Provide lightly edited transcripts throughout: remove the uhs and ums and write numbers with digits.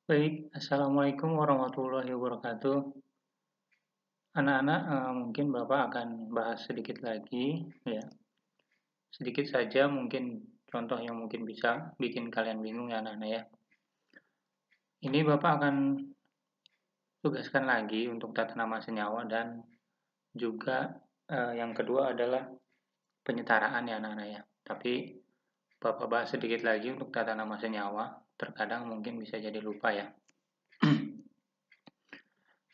Baik, Assalamualaikum warahmatullahi wabarakatuh. Anak-anak, mungkin Bapak akan bahas sedikit lagi, ya. Sedikit saja mungkin contoh yang mungkin bisa bikin kalian bingung ya anak-anak ya. Ini Bapak akan tugaskan lagi untuk tata nama senyawa dan juga yang kedua adalah penyetaraan ya anak-anak ya. Tapi Bapak bahas sedikit lagi untuk tata nama senyawa, terkadang mungkin bisa jadi lupa ya.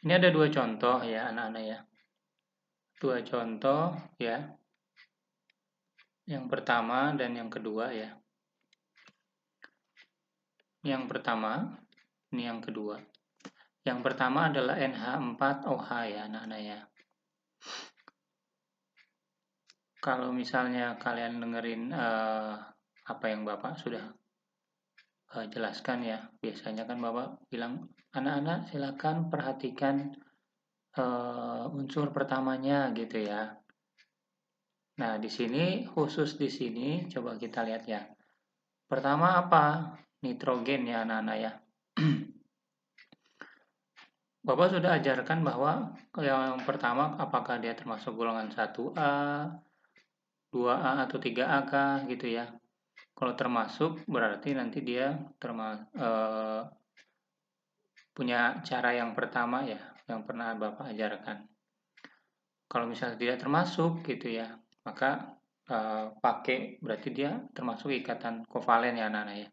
Ini ada dua contoh ya anak-anak ya. Dua contoh ya. Yang pertama dan yang kedua ya. Yang pertama, ini yang kedua. Yang pertama adalah NH4OH ya anak-anak ya. Kalau misalnya kalian dengerin apa yang Bapak sudah jelaskan ya, biasanya kan Bapak bilang, anak-anak silakan perhatikan unsur pertamanya gitu ya. Nah, di sini khusus di sini coba kita lihat ya. Pertama apa? Nitrogen ya anak-anak ya. Bapak sudah ajarkan bahwa yang pertama apakah dia termasuk golongan 1A, 2A atau 3A kah gitu ya. Kalau termasuk berarti nanti dia punya cara yang pertama ya, yang pernah Bapak ajarkan. Kalau misalnya tidak termasuk gitu ya, maka pakai berarti dia termasuk ikatan kovalen ya anak-anak ya.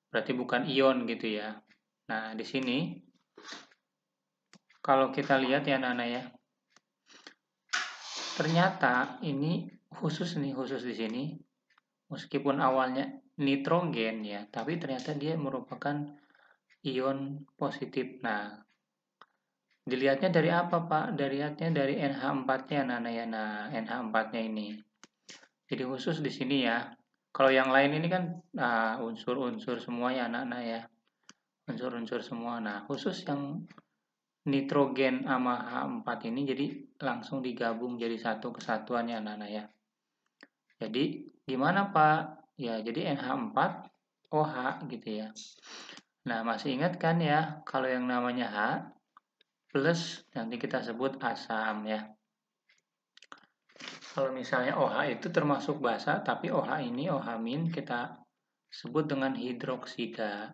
Berarti bukan ion gitu ya. Nah, di sini kalau kita lihat ya anak-anak ya, ternyata ini khusus di sini, meskipun awalnya nitrogen ya, tapi ternyata dia merupakan ion positif. Nah, dilihatnya dari apa Pak? Dilihatnya dari NH4-nya Nana ya. Nah, NH4-nya ini. Jadi khusus di sini ya. Kalau yang lain ini kan unsur-unsur semua ya anak-anak ya. Unsur-unsur semua. Nah, khusus yang nitrogen sama H4 ini jadi langsung digabung jadi satu kesatuan ya anak-anak ya. Jadi gimana Pak? Ya, jadi NH4OH gitu ya. Nah, masih ingat kan ya, kalau yang namanya H plus nanti kita sebut asam ya. Kalau misalnya OH itu termasuk basa, tapi OH ini OH min kita sebut dengan hidroksida.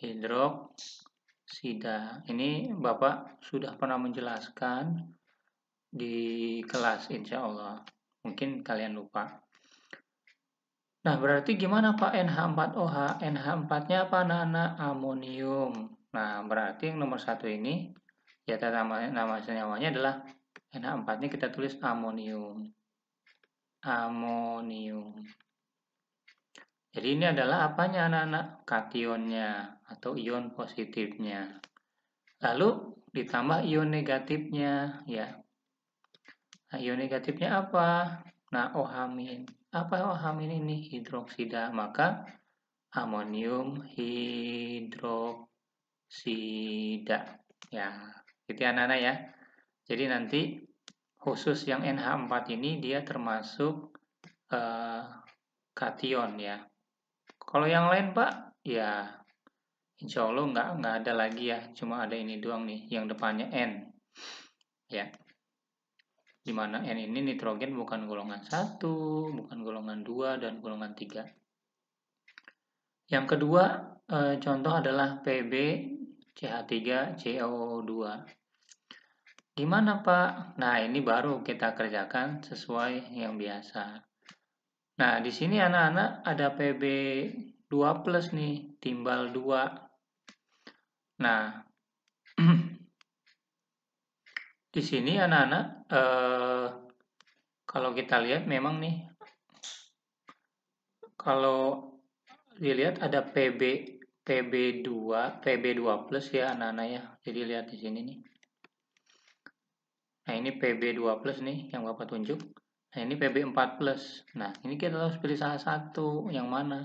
Hidroksida. Ini Bapak sudah pernah menjelaskan di kelas insya Allah. Mungkin kalian lupa. Nah, berarti gimana Pak NH4OH? NH4-nya apa anak-anak? Amonium. Nah, berarti yang nomor satu ini, ya nama senyawanya adalah NH4-nya kita tulis amonium. Amonium. Jadi ini adalah apanya anak-anak? Kationnya atau ion positifnya. Lalu ditambah ion negatifnya, ya. Nah, ion negatifnya apa? Nah, OH-. Apa OH- ini? Hidroksida. Maka amonium hidroksida. Ya, gitu ya anak-anak ya. Jadi nanti khusus yang NH4 ini dia termasuk kation ya. Kalau yang lain Pak, ya insya Allah nggak ada lagi ya. Cuma ada ini doang nih, yang depannya N. Ya, dimana N ini nitrogen bukan golongan 1, bukan golongan 2, dan golongan 3. Yang kedua contoh adalah Pb CH3CO2. Gimana Pak? Nah ini baru kita kerjakan sesuai yang biasa. Nah di sini anak-anak ada Pb 2 plus nih, timbal 2. Nah di sini anak-anak kalau kita lihat memang nih, kalau dilihat ada PB2 plus ya anak-anak ya. Jadi lihat di sini nih. Nah ini PB2 plus nih yang Bapak tunjuk. Nah ini PB4 plus. Nah ini kita harus pilih salah satu. Yang mana?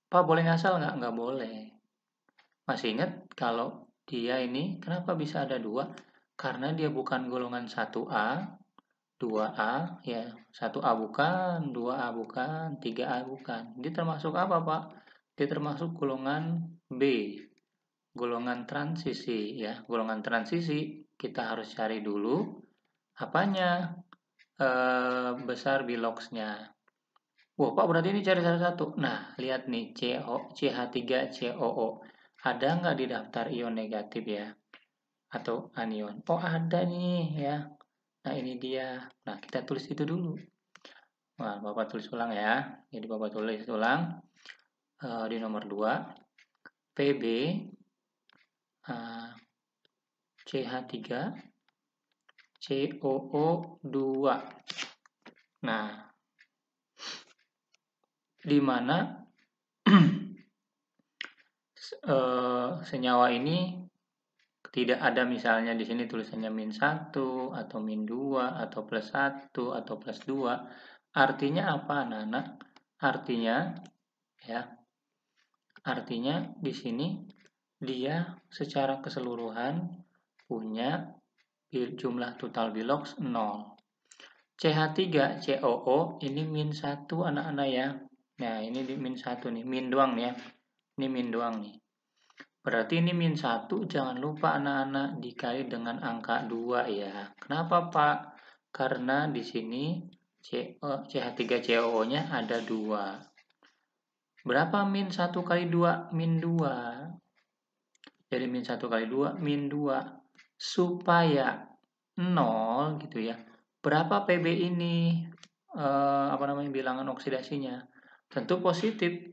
Pak boleh ngasal nggak? Nggak boleh. Masih ingat kalau dia ini kenapa bisa ada 2? Karena dia bukan golongan 1A, 2A, ya 1A bukan, 2A bukan, 3A bukan. Dia termasuk apa Pak? dia termasuk golongan B, golongan transisi ya. Golongan transisi kita harus cari dulu apanya besar biloxnya. Wah, Pak, berarti ini cari salah satu. Nah, lihat nih, CH3COO. Ada nggak di daftar ion negatif ya? Atau anion? Oh, ada nih ya. Nah, ini dia. Nah, kita tulis itu dulu. Nah, Bapak tulis ulang ya. Jadi, Bapak tulis ulang di nomor 2. PB CH3 COO2. Nah, di mana senyawa ini tidak ada misalnya di sini tulisannya -1 atau -2 atau +1 atau +2. Artinya apa, anak-anak? Artinya di sini dia secara keseluruhan punya jumlah total bilox 0. CH3COO ini -1 anak-anak ya. Nah, ini di -1 nih, min doang nih ya. Ini min doang nih. Berarti ini -1, jangan lupa anak-anak dikali dengan angka 2 ya. Kenapa, Pak? Karena di sini CH3COO-nya ada 2. Berapa -1 kali 2? -2. Jadi -1 kali 2, -2. Supaya 0 gitu ya. Berapa PB ini? Bilangan oksidasinya? Tentu positif.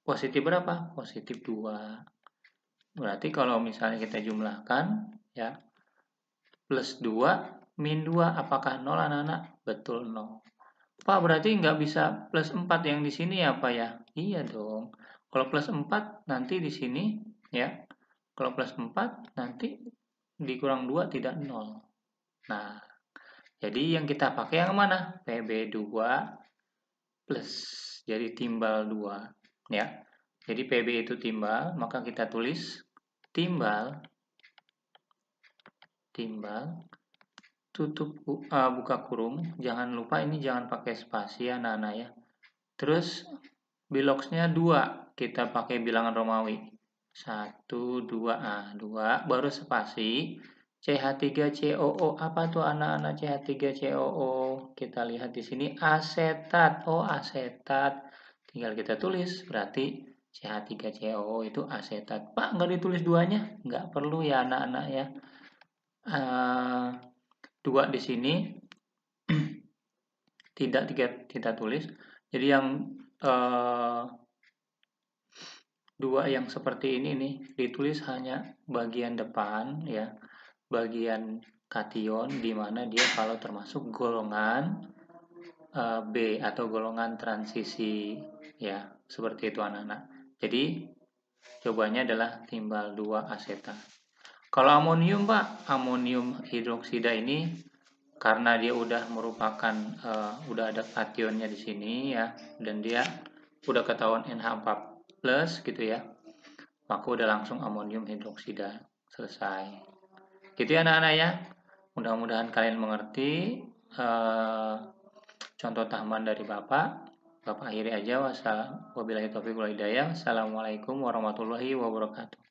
Positif berapa? Positif 2. Berarti kalau misalnya kita jumlahkan ya, +2 -2 apakah 0 anak-anak? Betul 0. Pak, berarti nggak bisa +4 yang di sini ya Pak ya? Iya dong. Kalau +4 nanti di sini ya. Kalau +4 nanti dikurang 2 tidak 0. Nah, jadi yang kita pakai yang mana? PB2 plus. Jadi timbal 2 ya. Jadi PB itu timbal, maka kita tulis timbal tutup buka kurung. Jangan lupa ini jangan pakai spasi ya anak-anak ya. Terus biloxnya 2, kita pakai bilangan Romawi. 1, 2, 2 baru spasi. CH3COO apa tuh anak-anak CH3COO? Kita lihat di sini asetat. Oh, asetat. Tinggal kita tulis, berarti CH3COO itu asetat. Pak, nggak ditulis duanya? Nggak perlu ya anak-anak ya. 2 di sini tidak kita tulis. Jadi yang 2 yang seperti ini nih ditulis hanya bagian depan ya, bagian kation di mana dia kalau termasuk golongan B atau golongan transisi ya, seperti itu anak-anak. Jadi jawabannya adalah timbal 2 asetat. Kalau amonium Pak, amonium hidroksida ini karena dia udah merupakan udah ada kationnya di sini ya, dan dia udah ketahuan NH4+ gitu ya, maka udah langsung amonium hidroksida, selesai. Gitu ya anak-anak ya. Mudah-mudahan kalian mengerti contoh tambahan dari Bapak. Bapak akhiri aja. Wabillahi taufiq wal hidayah. Assalamualaikum warahmatullahi wabarakatuh.